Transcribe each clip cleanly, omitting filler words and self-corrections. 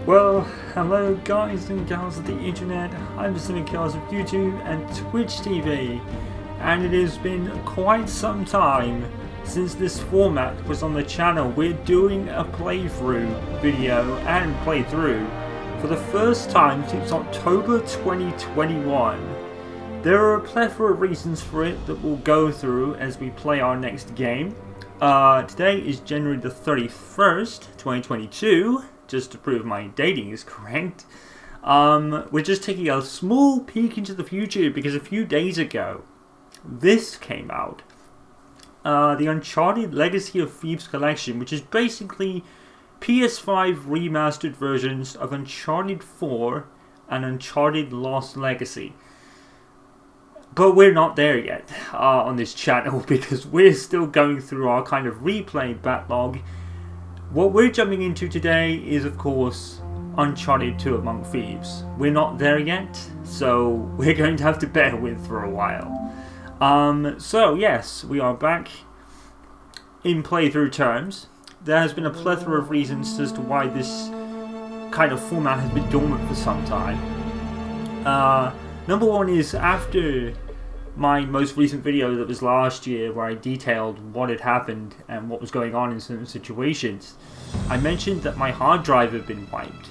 Well, hello guys and gals of the internet. I'm the Civic Chaos of YouTube and Twitch TV, and it has been quite some time since this format was on the channel. We're doing a playthrough video and playthrough for the first time since October 2021. There are a plethora of reasons for it that we'll go through as we play our next game. Today is January the 31st, 2022. Just to prove my dating is correct. We're just taking a small peek into the future because a few days ago, this came out. The Uncharted Legacy of Thieves collection, which is basically PS5 remastered versions of Uncharted 4 and Uncharted Lost Legacy. But we're not there yet on this channel because we're still going through our kind of replay backlog. What we're jumping into today is, of course, Uncharted 2 Among Thieves. We're not there yet, so we're going to have to bear with for a while. So yes, we are back in playthrough terms. There has been a plethora of reasons as to why this kind of format has been dormant for some time. Number one is after my most recent video that was last year where I detailed what had happened and what was going on in certain situations, I mentioned that my hard drive had been wiped.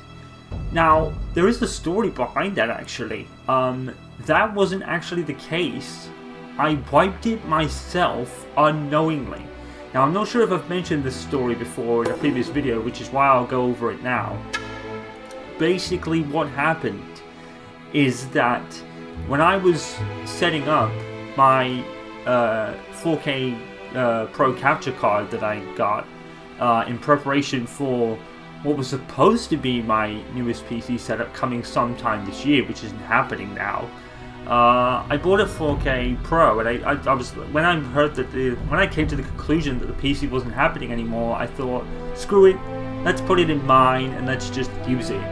Now, there is a story behind that actually. That wasn't actually the case. I wiped it myself unknowingly. Now, I'm not sure if I've mentioned this story before in a previous video, which is why I'll go over it now. Basically, what happened is that when I was setting up my 4K Pro capture card that I got in preparation for what was supposed to be my newest PC setup coming sometime this year, which isn't happening now, I bought a 4K Pro, and I was when I heard that when I came to the conclusion that the PC wasn't happening anymore, I thought, screw it, let's put it in mine and let's just use it.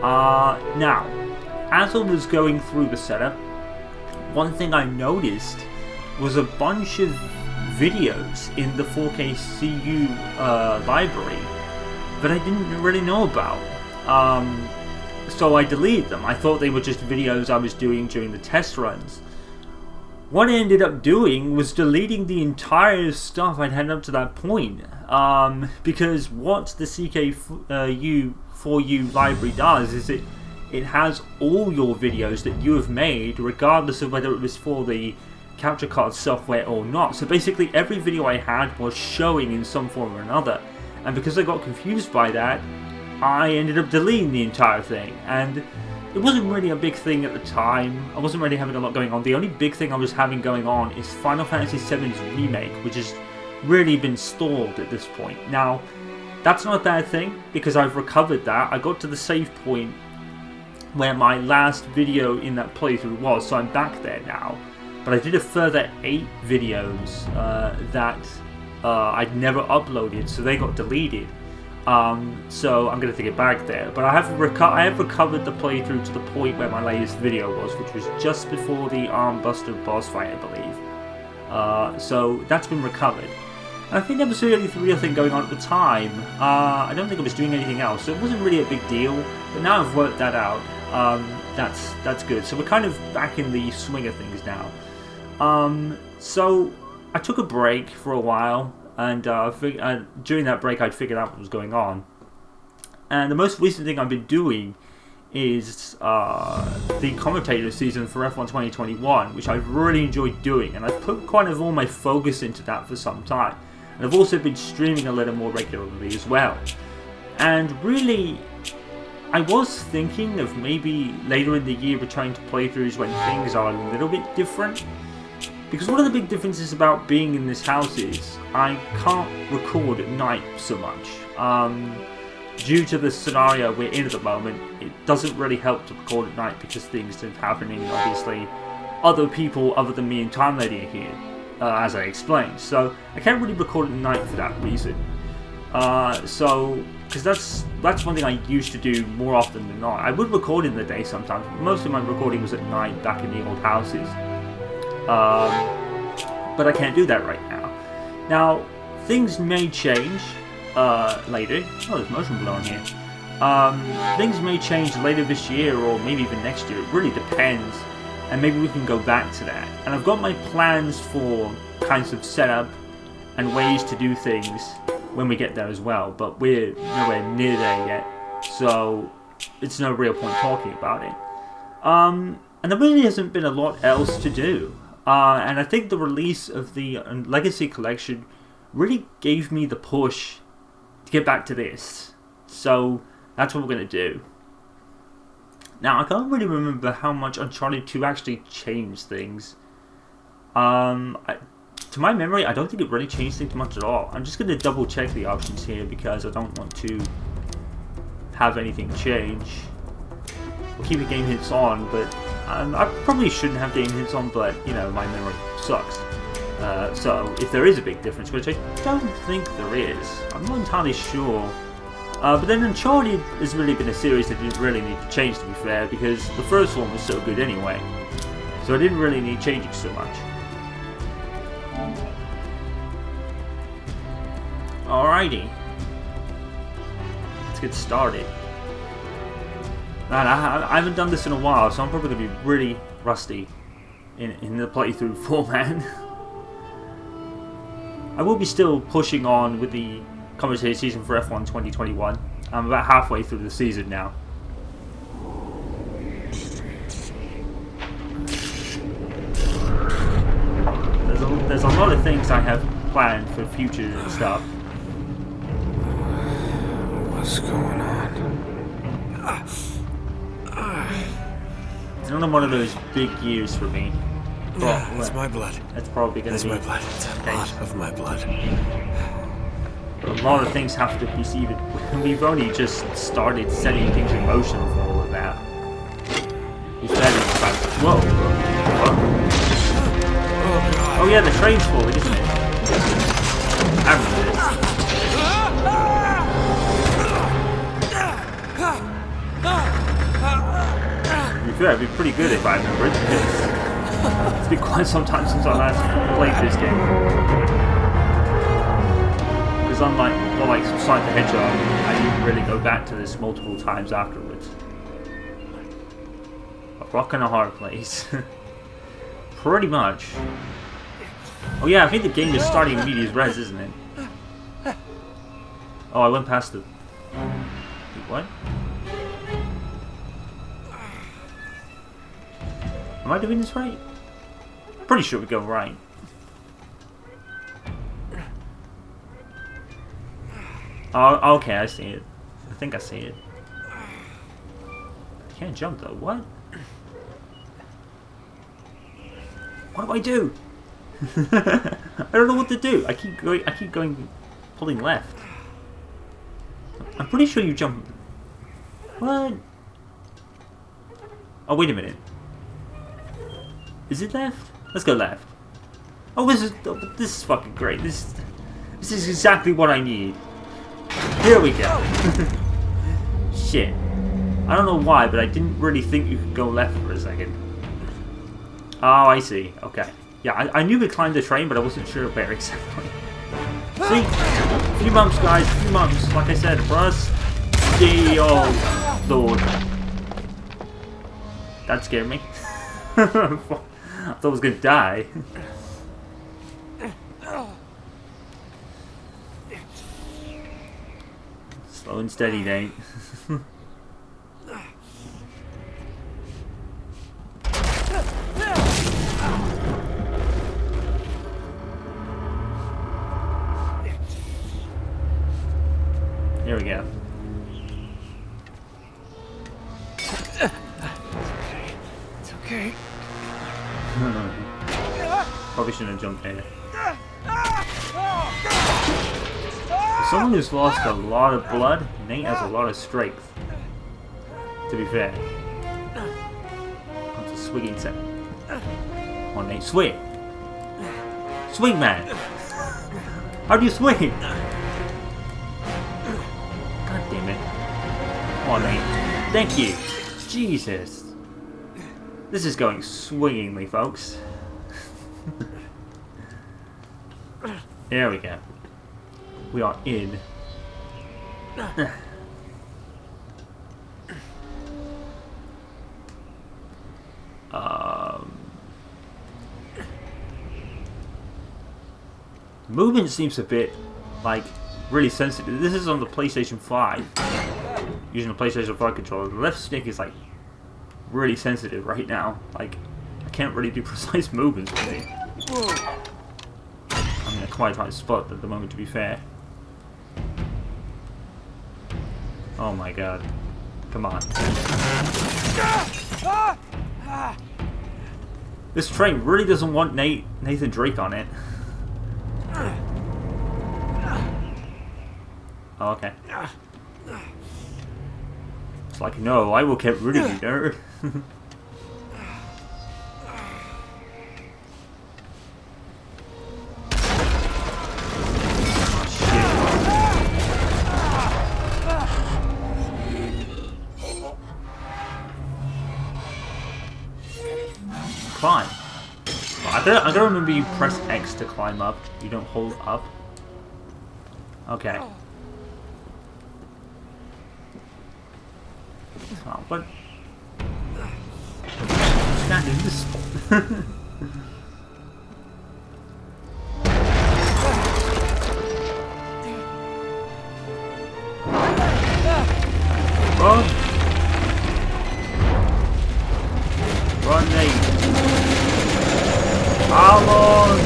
Now, as I was going through the setup, one thing I noticed was a bunch of videos in the 4K CU library that I didn't really know about. So I deleted them. I thought they were just videos I was doing during the test runs. What I ended up doing was deleting the entire stuff I'd had up to that point. Because what the CKU4U library does is it has all your videos that you have made, regardless of whether it was for the capture card software or not. So basically every video I had was showing in some form or another, and because I got confused by that, I ended up deleting the entire thing. And it wasn't really a big thing at the time. I wasn't really having a lot going on. The only big thing I was having going on is Final Fantasy VII's remake, which has really been stalled at this point. Now, that's not a bad thing because I've recovered that. I got to the save point where my last video in that playthrough was, so I'm back there now. But I did a further 8 videos that I'd never uploaded, so they got deleted. So I'm going to take it back there. But I have recovered the playthrough to the point where my latest video was, which was just before the Armbuster boss fight, I believe. So that's been recovered. And I think that was really the real thing going on at the time. I don't think I was doing anything else, so it wasn't really a big deal. But now I've worked that out. That's good. So we're kind of back in the swing of things now. So I took a break for a while, and during that break I'd figured out what was going on. And the most recent thing I've been doing is the commentator season for F1 2021, which I've really enjoyed doing, and I've put kind of all my focus into that for some time. And I've also been streaming a little more regularly as well. And really, I was thinking of maybe later in the year returning to playthroughs when things are a little bit different. Because one of the big differences about being in this house is I can't record at night so much. Due to the scenario we're in at the moment, it doesn't really help to record at night because things are happening, obviously. Other people other than me and Time Lady are here, as I explained. So I can't really record at night for that reason. Because that's one thing I used to do more often than not. I would record in the day sometimes, but most of my recording was at night back in the old houses. But I can't do that right now. Now, things may change later. Oh, there's motion blur on here. Things may change later this year or maybe even next year. It really depends. And maybe we can go back to that. And I've got my plans for kinds of setup and ways to do things when we get there as well. But we're nowhere near there yet. So it's no real point talking about it. And there really hasn't been a lot else to do. And I think the release of the Legacy Collection really gave me the push to get back to this. So that's what we're going to do. Now, I can't really remember how much Uncharted 2 actually changed things. To my memory, I don't think it really changed things much at all. I'm just going to double check the options here because I don't want to have anything change. We'll keep the game hints on, but I probably shouldn't have game hints on, but, you know, my memory sucks. So, if there is a big difference, which I don't think there is, I'm not entirely sure. But then Uncharted has really been a series that didn't really need to change, to be fair, because the first one was so good anyway. So I didn't really need changing so much. Alrighty. Let's get started. Man, I haven't done this in a while, so I'm probably going to be really rusty in the playthrough format. I will be still pushing on with the commentary season for F1 2021. I'm about halfway through the season now. There's a lot of things I have planned for future and stuff. What's going on? It's another one of those big years for me. Yeah, that's my blood. That's probably going to be my blood. It's a lot of my blood. But a lot of things have to be seeded. We've only just started setting things in motion for all of that. We've barely started. Whoa! Oh yeah, the train's falling, isn't it? I remember this. To be fair, it'd be pretty good if I remember it, because it's been quite some time since I last played this game. Because unlike Sonic the Hedgehog, I didn't really go back to this multiple times afterwards. A rock and a hard place. Pretty much. Oh yeah, I think the game is starting medias res, isn't it? Oh, I went past the... Wait, what? Am I doing this right? Pretty sure we go right. Oh, okay, I see it. I think I see it. I can't jump though. What? What do I do? I don't know what to do. I keep going, pulling left. I'm pretty sure you jump. What? Oh, wait a minute. Is it left? Let's go left. Oh, this is fucking great. This is exactly what I need. Here we go. Shit. I don't know why, but I didn't really think you could go left for a second. Oh, I see. Okay. Yeah, I knew we climbed the train, but I wasn't sure where exactly. See? A few bumps, guys. A few bumps. Like I said, first. Oh, Lord. That scared me. I thought I was gonna die. Slow and steady, Nate. Here we go. It's okay. Probably shouldn't have jumped there. Someone who's lost a lot of blood, Nate has a lot of strength. To be fair. That's a swinging set. Come on, Nate, swing! Swing, man! How do you swing? God damn it. Come on, Nate. Thank you! Jesus! This is going swingingly, folks. There we go. We are in. movement seems a bit, like, really sensitive. This is on the PlayStation 5. Using the PlayStation 5 controller. The left stick is, like, really sensitive right now. Like, I can't really do precise movements with it. I mean, I quite try to spot at the moment, to be fair. Oh my god. Come on. This train really doesn't want Nathan Drake on it. Oh, okay. It's like, no, I will get rid of you, nerd. Climb. I don't remember you press X to climb up. You don't hold up. Okay. Oh, but stand in this. Run! Run, Nate! How long?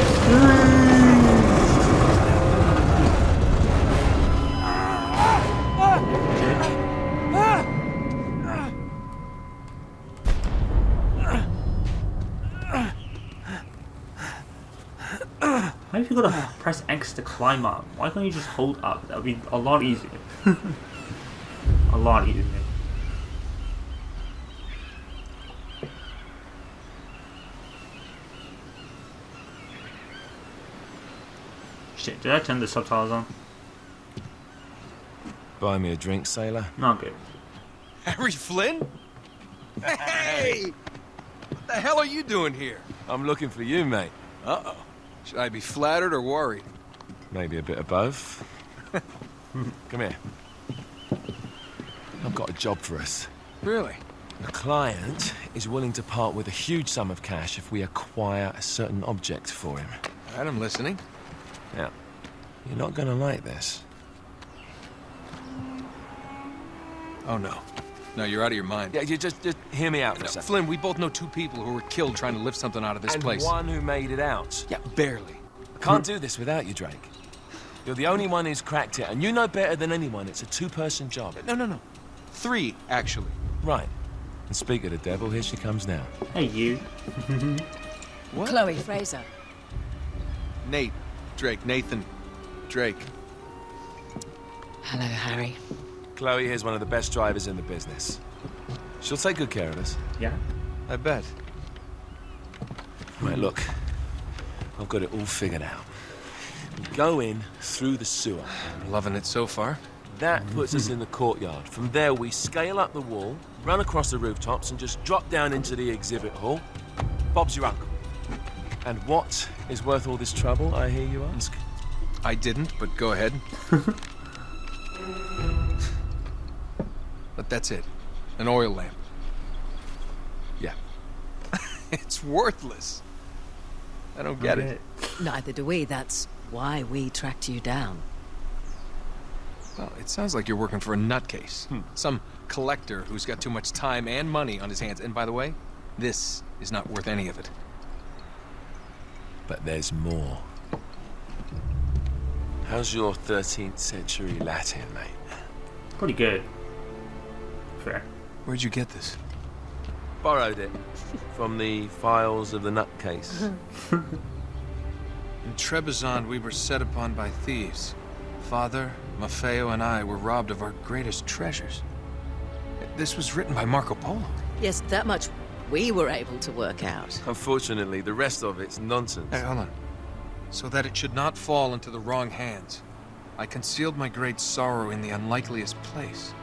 Why have you got to press X to climb up? Why can't you just hold up? That would be a lot easier. A lot easier. Shit, did I turn the subtitles on? Buy me a drink, sailor. Not good. Harry Flynn? Hey! What the hell are you doing here? I'm looking for you, mate. Uh-oh. Should I be flattered or worried? Maybe a bit of both. Come here. I've got a job for us. Really? The client is willing to part with a huge sum of cash if we acquire a certain object for him. All right, I'm listening. Now, you're not gonna like this. Oh, no. No, you're out of your mind. Yeah, you just hear me out for a No, second. Flynn, we both know two people who were killed trying to lift something out of this And place. one who made it out. Yeah, barely. I can't do this without you, Drake. You're the only one who's cracked it, and you know better than anyone it's a two-person job. No. Three, actually. Right. And speak of the devil, here she comes now. Hey, you. What? Chloe Fraser. Nate. Drake. Nathan. Drake. Hello, Harry. Chloe here's one of the best drivers in the business. She'll take good care of us. Yeah. I bet. Right, look. I've got it all figured out. We go in through the sewer. I'm loving it so far. That puts us in the courtyard. From there, we scale up the wall, run across the rooftops, and just drop down into the exhibit hall. Bob's your uncle. And what is worth all this trouble, I hear you ask? I didn't, but go ahead. But that's it. An oil lamp. Yeah. It's worthless. I don't get it. Neither do we. That's why we tracked you down. Well, it sounds like you're working for a nutcase. Some collector who's got too much time and money on his hands. And by the way, this is not worth any of it. But there's more. How's your 13th century Latin, mate? Pretty good. Fair. Where'd you get this? Borrowed it from the files of the nutcase. In Trebizond, we were set upon by thieves. Father, Maffeo, and I were robbed of our greatest treasures. This was written by Marco Polo. Yes, that much we were able to work out. Unfortunately, the rest of it's nonsense. Hey, hold on. So that it should not fall into the wrong hands, I concealed my great sorrow in the unlikeliest place.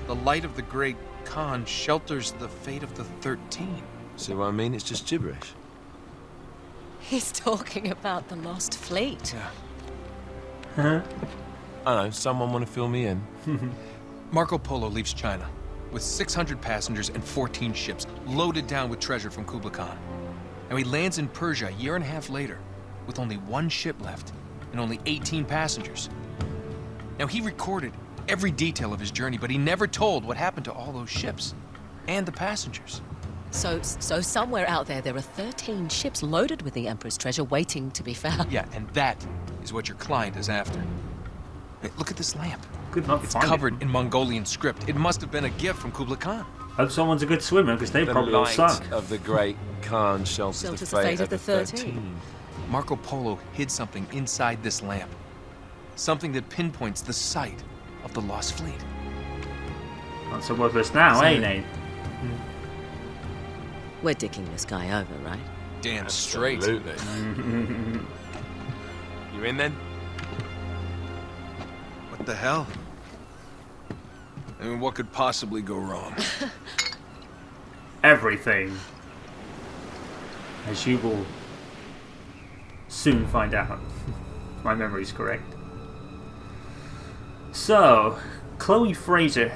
The light of the great Khan shelters the fate of the 13. See what I mean? It's just gibberish. He's talking about the lost fleet. Yeah. Huh? I know, someone want to fill me in? Marco Polo leaves China with 600 passengers and 14 ships loaded down with treasure from Kublai Khan. And he lands in Persia a year and a half later with only one ship left and only 18 passengers. Now, he recorded every detail of his journey, but he never told what happened to all those ships and the passengers. So somewhere out there are 13 ships loaded with the Emperor's treasure waiting to be found. Yeah, and that is what your client is after. Hey, look at this lamp. Good enough. It's covered in Mongolian script. It must have been a gift from Kublai Khan. Hope someone's a good swimmer, because they The probably all light suck. of the great Khan shelters the fate of the 13. Marco Polo hid something inside this lamp. Something that pinpoints the site of the lost fleet. Not so worthless now, eh, Nate? We're dicking this guy over, right? Damn straight. Absolutely. You in then? What the hell? I mean, what could possibly go wrong? Everything. As you will soon find out. My memory's correct. So, Chloe Fraser.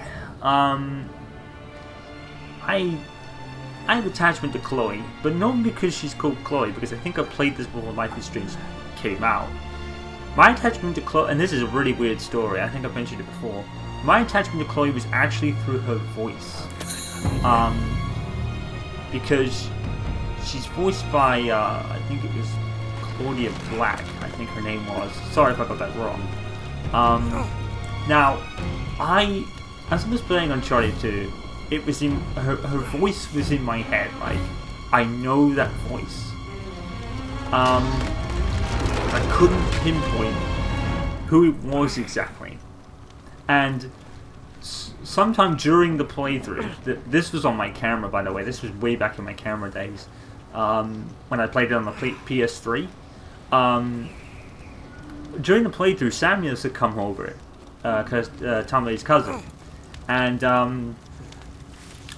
I have attachment to Chloe, but not because she's called Chloe, because I think I played this before Life is Strange came out. My attachment to Chloe, and this is a really weird story, I think I've mentioned it before. My attachment to Chloe was actually through her voice. Because she's voiced by, I think it was Claudia Black, I think her name was. Sorry if I got that wrong. Now, as I was playing Uncharted 2, it was in her voice was in my head. Like, I know that voice. I couldn't pinpoint who it was exactly. And sometime during the playthrough, this was on my camera, by the way. This was way back in my camera days, when I played it on the PS3. During the playthrough, Samuels had come over, because Tommy's cousin, and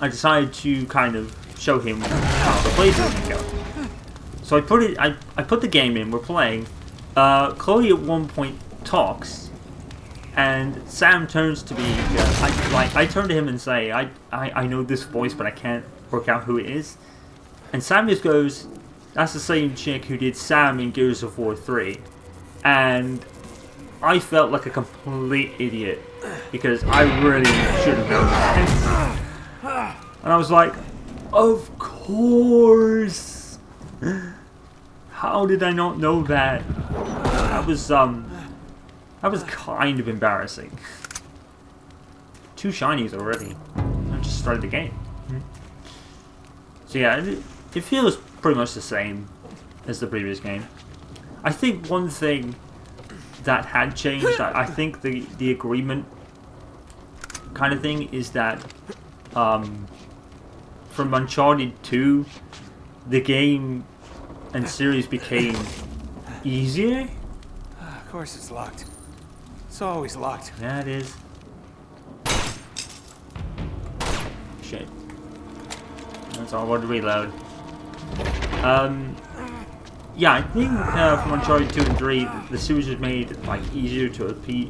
I decided to kind of show him how the playthrough can go. So I put the game in. We're playing. Chloe at one point talks, and Sam turns to me. I turn to him and say, I know this voice, but I can't work out who it is. And Sam just goes, "That's the same chick who did Sam in Gears of War 3." And I felt like a complete idiot, because I really should have known that. And I was like, of course! How did I not know that? That was kind of embarrassing. 2 shinies already. I just started the game. So yeah, it feels pretty much the same as the previous game. I think one thing that had changed, I think the agreement kind of thing, is that from Uncharted 2, the game and series became easier. Of course it's locked. It's always locked. Yeah, it is. Shit. That's all about to reload. Yeah, I think from Uncharted 2 and 3, the series was made like easier to appease,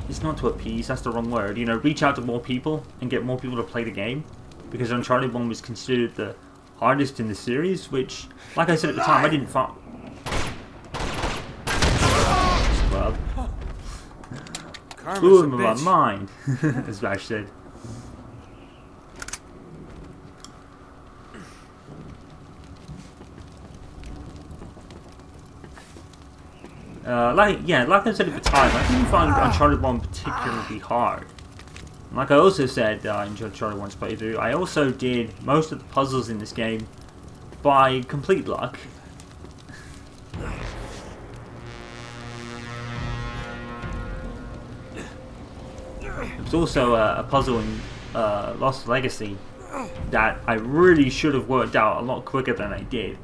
it's not to appease, that's the wrong word. You know, reach out to more people and get more people to play the game, because Uncharted 1 was considered the hardest in the series, which, like I said at the time, I didn't find. Scrub. Blew him in my mind, as Vash said. Like I said at the time, I didn't find Uncharted 1 particularly hard. Like I also said in Uncharted 1's playthrough, I also did most of the puzzles in this game by complete luck. There was also a puzzle in Lost Legacy that I really should have worked out a lot quicker than I did.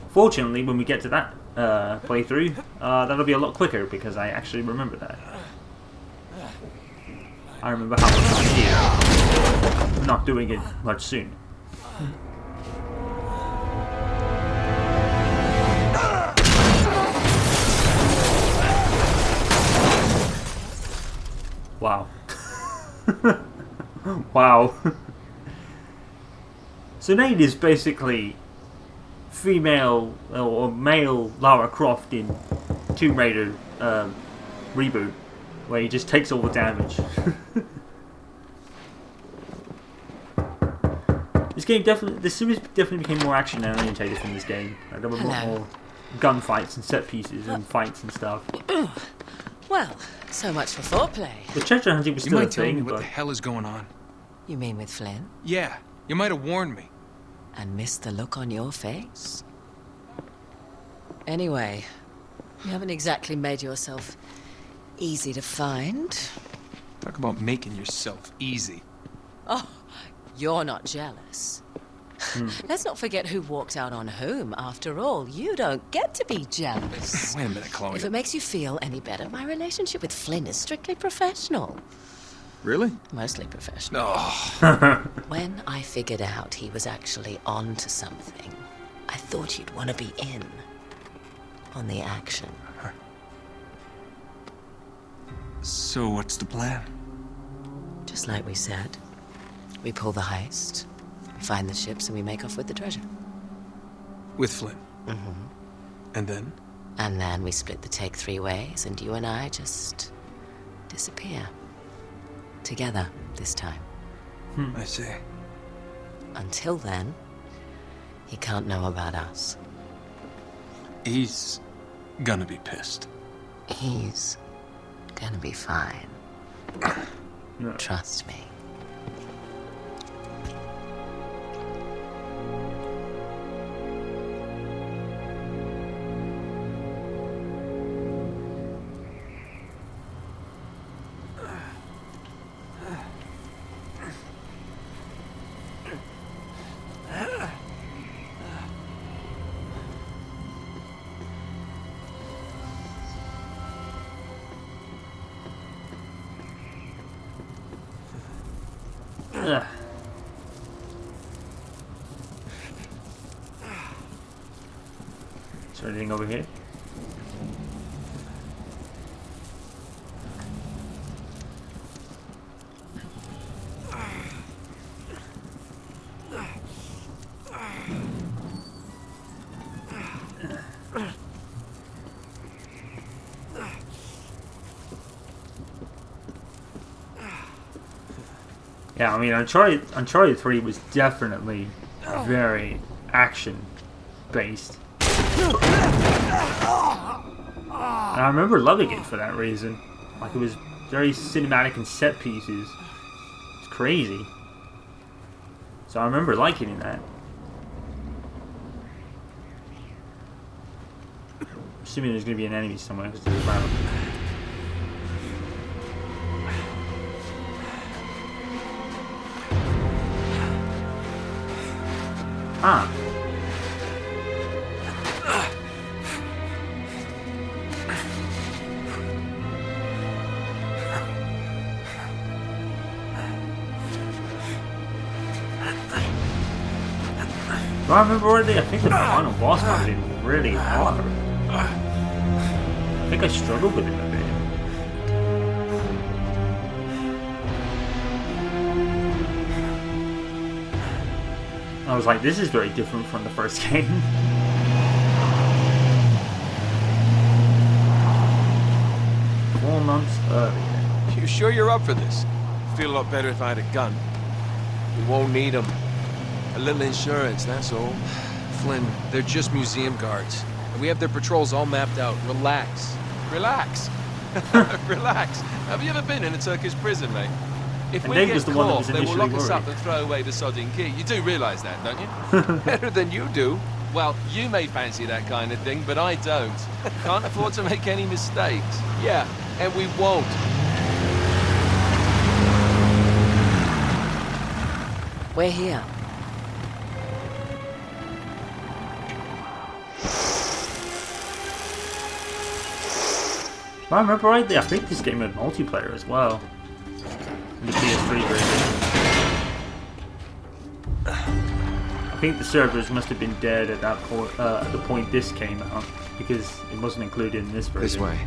Fortunately, when we get to that playthrough, that'll be a lot quicker, because I actually remember that. I remember how much I did. Not doing it much soon. Wow. Wow. So Nate is basically female or male Lara Croft in Tomb Raider reboot, where he just takes all the damage. This series definitely became more action oriented from this game. Like, there were a lot more gunfights and set pieces and fights and stuff. Well, so much for foreplay. The treasure hunting was You still a might tell me thing, what but the hell is going on? You mean with Flynn? Yeah, you might have warned me. And missed the look on your face? Anyway, you haven't exactly made yourself easy to find. Talk about making yourself easy. Oh, you're not jealous. Let's not forget who walked out on whom. After all, you don't get to be jealous. Wait a minute, Chloe. If it makes you feel any better, my relationship with Flynn is strictly professional. Really? Mostly professional. Oh. When I figured out he was actually on to something, I thought you'd want to be in on the action. So what's the plan? Just like we said, we pull the heist, we find the ships, and we make off with the treasure. With Flynn? Mm-hmm. And then? And then we split the take 3 ways, and you and I just disappear. Together, this time. I see. Until then, he can't know about us. He's gonna be pissed. He's gonna be fine. No. Trust me. Ugh. Is there anything over here? Yeah, I mean, Uncharted 3 was definitely very action-based. And I remember loving it for that reason. Like, it was very cinematic and set pieces. It's crazy. So I remember liking that. Assuming there's going to be an enemy somewhere because there's around. Ah. Do I remember already? I think the final boss might have been really hard. I think I struggled with it a bit. I was like, this is very different from the first game. Four months earlier. You sure you're up for this? Feel a lot better if I had a gun. We won't need them. A little insurance, that's all. Flynn, they're just museum guards. And we have their patrols all mapped out. Relax. Relax. Relax. Have you ever been in a Turkish prison, mate? If And we Nate get was the one that was caught, they will initially lock us up worried. and throw away the sodding key. You do realise that, don't you? Better than you do. Well, you may fancy that kind of thing, but I don't. Can't afford to make any mistakes. Yeah, and we won't. We're here. If I remember rightly, I think this game had multiplayer as well. In the PS3 version. I think the servers must have been dead at that point, at the point this came out, because it wasn't included in this version. This way.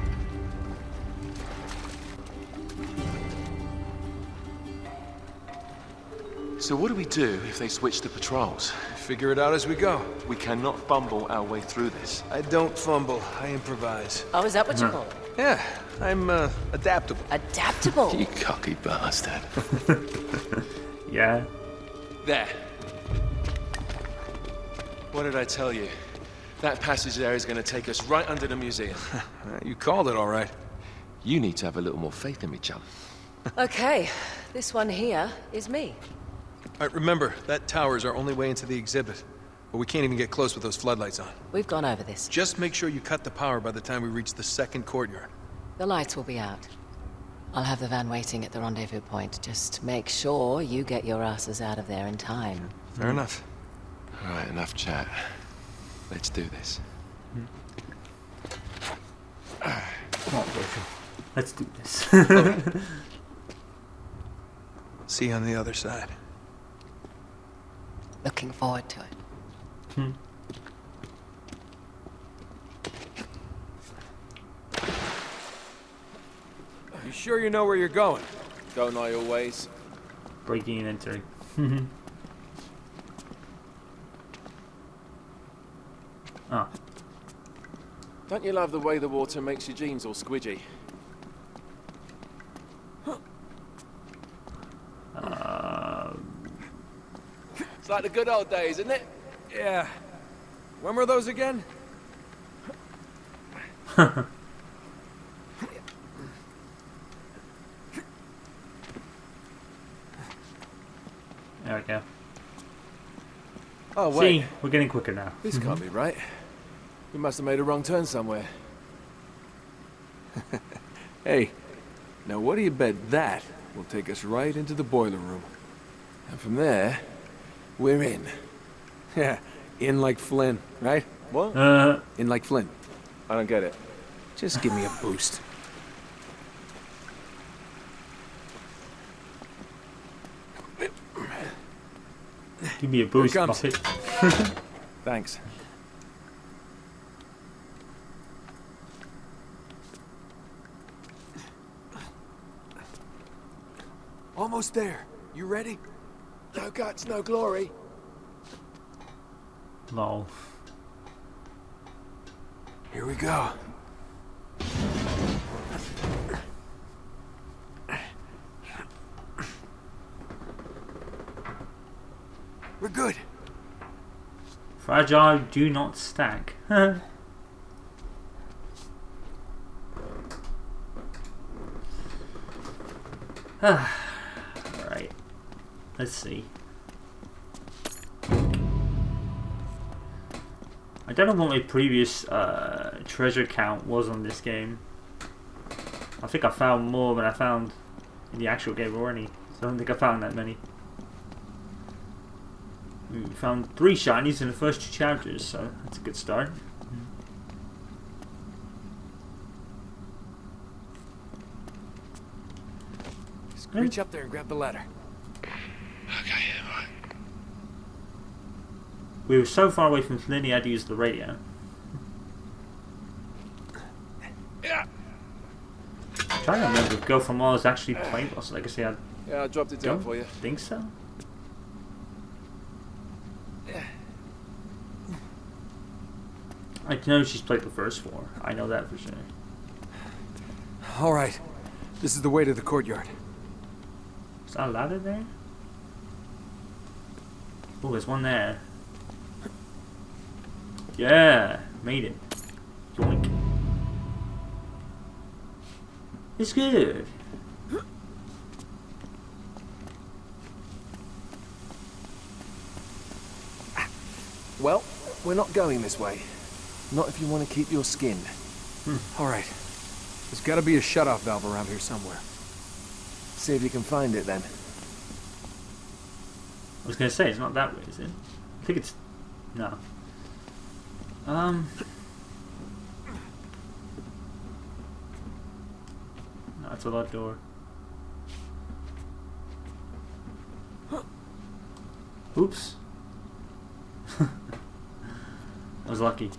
So what do we do if they switch to patrols? Figure it out as we go. We cannot fumble our way through this. I don't fumble, I improvise. Oh, is that what you call it? Yeah, I'm adaptable. Adaptable. You cocky bastard. Yeah. There. What did I tell you? That passage there is going to take us right under the museum. You called it all right. You need to have a little more faith in me, chum. Okay, this one here is me. All right, remember, that tower's our only way into the exhibit. But we can't even get close with those floodlights on. We've gone over this. Just make sure you cut the power by the time we reach the second courtyard. The lights will be out. I'll have the van waiting at the rendezvous point. Just make sure you get your asses out of there in time. Fair enough. All right, enough chat. Let's do this. Let's do this. See you on the other side. Looking forward to it. You sure you know where you're going? Don't I always? Breaking and entering. Oh. Don't you love the way the water makes your jeans all squidgy? It's like the good old days, isn't it? Yeah. When were those again? There we go. Oh, wait. See, we're getting quicker now. This can't be right. We must have made a wrong turn somewhere. Hey, now what do you bet that will take us right into the boiler room? And from there, we're in. Yeah, in like Flynn, right? What? In like Flynn. I don't get it. Just give me a boost. Give me a boost, Here it comes. Buffett. Thanks. Almost there. You ready? No guts, no glory. Lol. Here we go. We're good. Fragile, do not stack. Alright. Let's see. I don't know what my previous treasure count was on this game. I think I found more than I found in the actual game already. So I don't think I found that many. We found 3 shinies in the first 2 chapters, so that's a good start. Just reach up there and grab the ladder. Okay, alright. We were so far away from Flynn, he had to use the radio. Yeah. I'm trying to remember if Go from Mars actually played Lost Legacy. I Yeah, I dropped it down don't for you. think so. I know she's played the first 4. I know that for sure. All right. This is the way to the courtyard. Is that a ladder there? Oh, there's one there. Yeah, made it. Yoink. It's good. Well, we're not going this way. Not if you want to keep your skin. All right. There's got to be a shut-off valve around here somewhere. See if you can find it then. I was gonna say it's not that way, is it? I think it's no. No, it's a locked door. Oops. I was lucky.